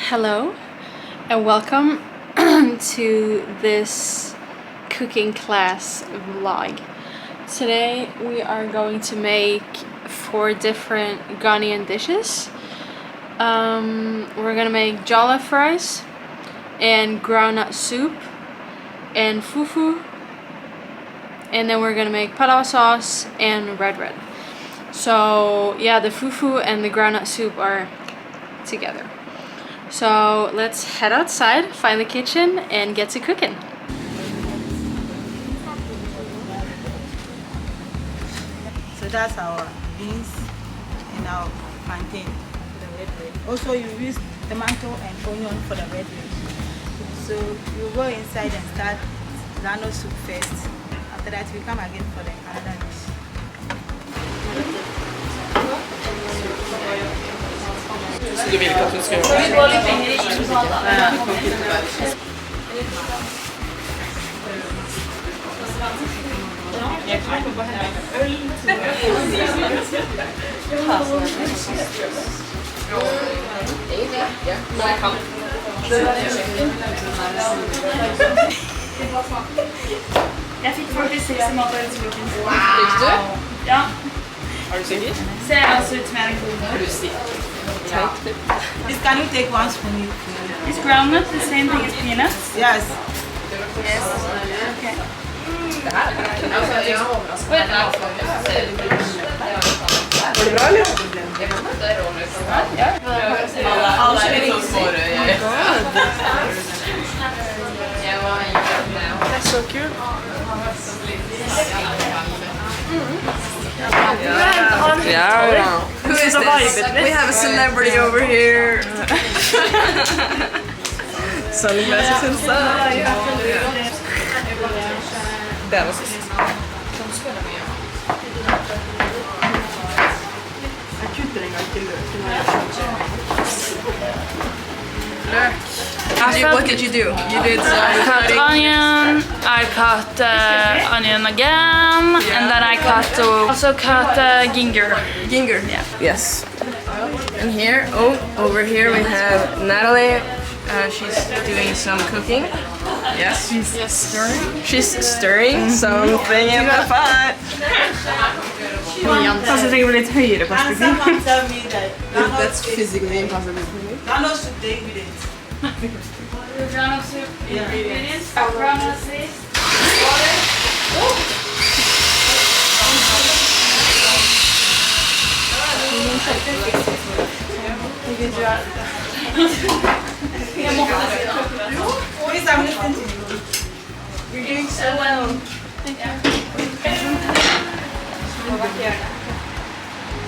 Hello and welcome to this cooking class vlog. Today we are going to make 4 different Ghanaian dishes. We're gonna make jollof rice and groundnut soup and fufu, and then we're gonna make palaw sauce and red. So yeah, the fufu and the groundnut soup are together. So let's head outside, find the kitchen, and get to cooking. So that's our beans and our plantain for the red. Also you use tomato and onion for the red. So you go inside and start groundnut soup first. After that we come again for the another dish. Så du vill inte att hon ska göra det? Jag fick 46 i matvaruhusboken. Fick du? Ja. Har du säkert? Ser alltså ut som en god. Du ser. This can you take one spoon? Is groundnut the same thing as peanuts? Yes. Yes. Okay. Var det bra eller? That's so cute. Yeah. Who is this? We have a celebrity over here. Sunglasses inside. That was it. What did you do? You did I cut onion, I cut onion again, and then I also cut ginger. Ginger. Yeah. Yes. And here, over here we have Natalie. She's doing some cooking. Yes. She's stirring. She's stirring something in the pot. Fast jag tänker på lite högre perspektiv. That's physically impossible for me. Groundnut soup the ingredients. Groundnut soup ingredients. Groundnut seeds, water. Please, I'm listening to you. You're doing so well. Thank you.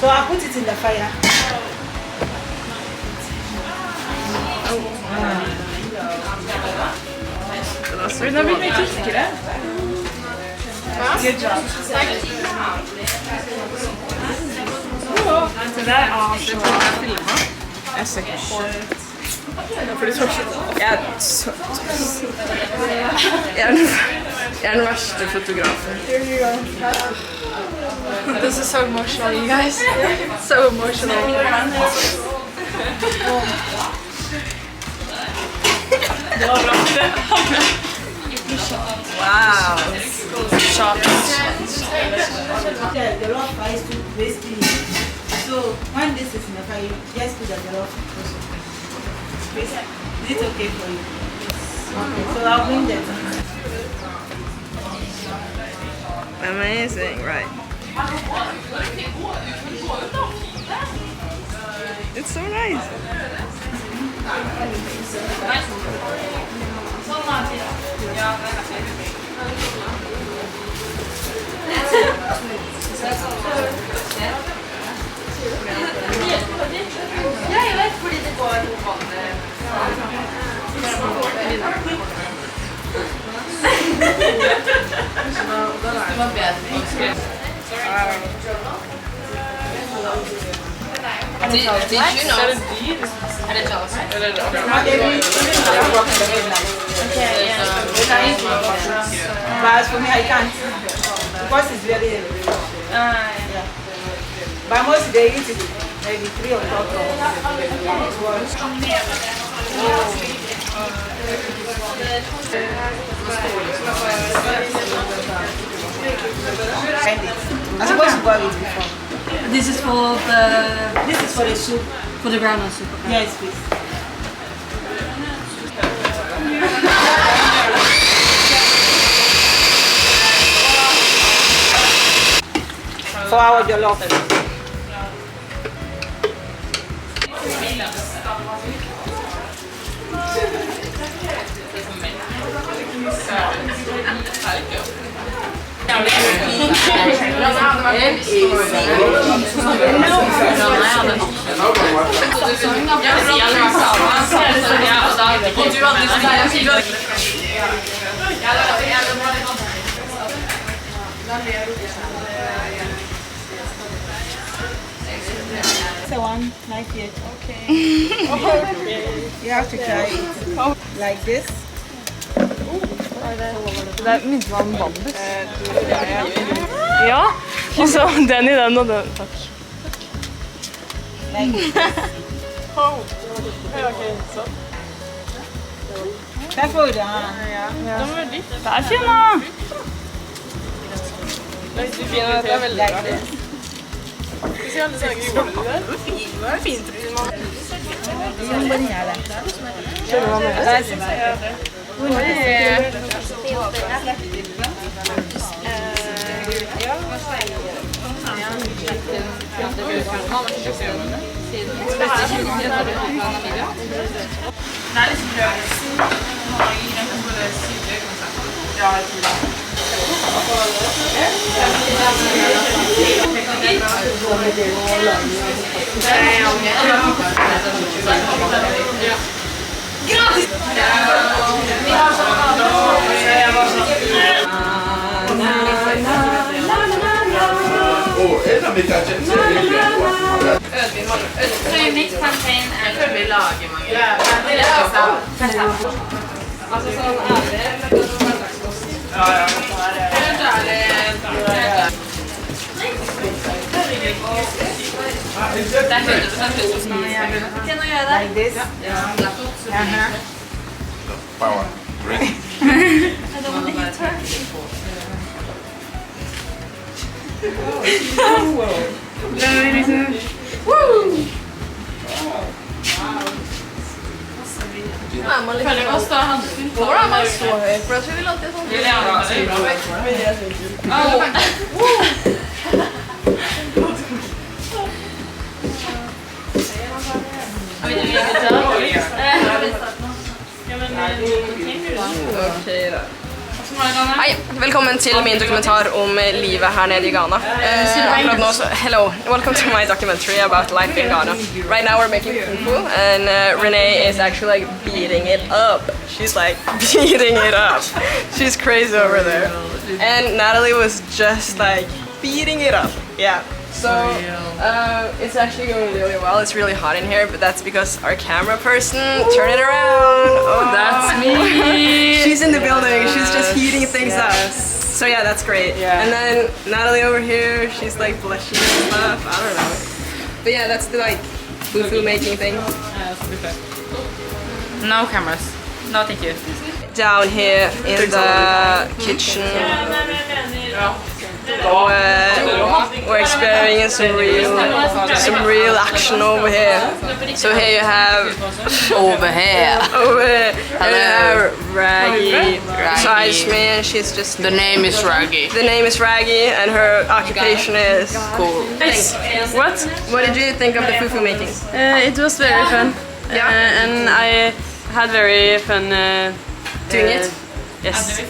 So I put it in the fire. Vill du bli tyskare? Good job. Det där är Det får jag filma. Jag säkert. För det är så... Jag är den värsta fotografen. This is so emotional, you guys. So emotional. Wow. Shots. The raw fire is too wasting. So when this is in the fire, just put the raw also. Is it okay for you? Okay, so I'll bring that. Amazing, right? It's so nice. Did you know? But as for me, I can't because it's very heavy. Yeah. But most they eat it maybe 3 o'clock. I'm supposed to boil it before. This is for This is for the soup. the groundnut soup. Okay. Yes, please. For our jollof. So one, knife yet. Okay. You have to try it like this. Det er minst vann bambus. Ja, og så den i den og den. Takk. Like this. Careful with the hand. Det er fin da. Det er veldig Like this. Like this. Power. Ready? Hei, velkommen til min dokumentar om livet her nede i Ghana. Akkurat nå så, hello, welcome to my documentary about life in Ghana. Right now we're making fufu and Renee is actually like beating it up. She's like beating it up. She's crazy over there. And Natalie was just like beating it up. Yeah. So it's actually going really well. It's really hot in here, but that's because our camera person turned it around. Oh, that's me. She's in the building. She's just heating things up. So yeah, that's great. Yeah. And then Natalie over here, she's like blushing and stuff. I don't know. But yeah, that's the like fufu making thing. No cameras. No, thank you. Down here in the kitchen. We're experiencing some real action over here. So here you have over here you have Raggy besides me, and she's just The name is Raggy. the name is Raggy and her occupation is Cool. What did you think of the fufu making? It was very fun. Yeah. And I had very fun Doing it? Yes.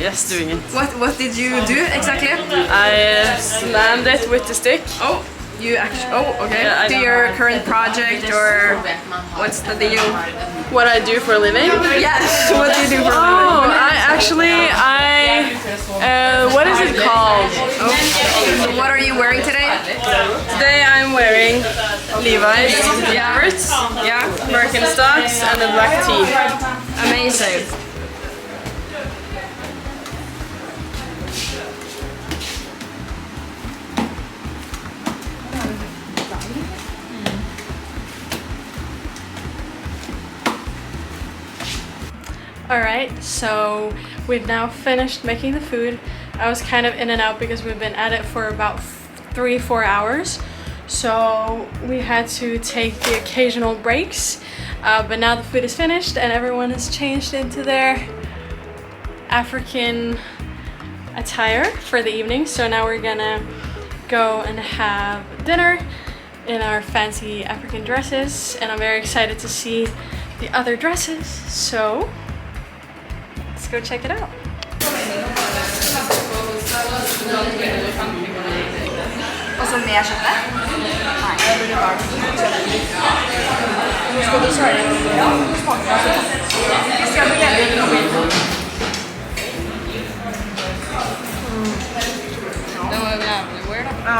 Yes, doing it. What did you do exactly? I slammed it with the stick. Oh, you actually. Oh, okay. Yeah, I do know. your current project or what's the deal? What I do for a living? Yes. What do you do for a Oh, living? what is it called? Oh. What are you wearing today? Today I'm wearing Levi's shirts, Yeah. Birkenstocks, and a black tee. Amazing. Alright, so we've now finished making the food. I was kind of in and out because we've been at it for about 3-4 hours. So we had to take the occasional breaks. But now the food is finished and everyone has changed into their African attire for the evening. So now we're gonna go and have dinner in our fancy African dresses. And I'm very excited to see the other dresses. So let's go check it out. Og så mer kjøttet? Nei. Skal du svare? Ja, du smaker det. Vi skal begynne med noe. Den var jævlig weird da.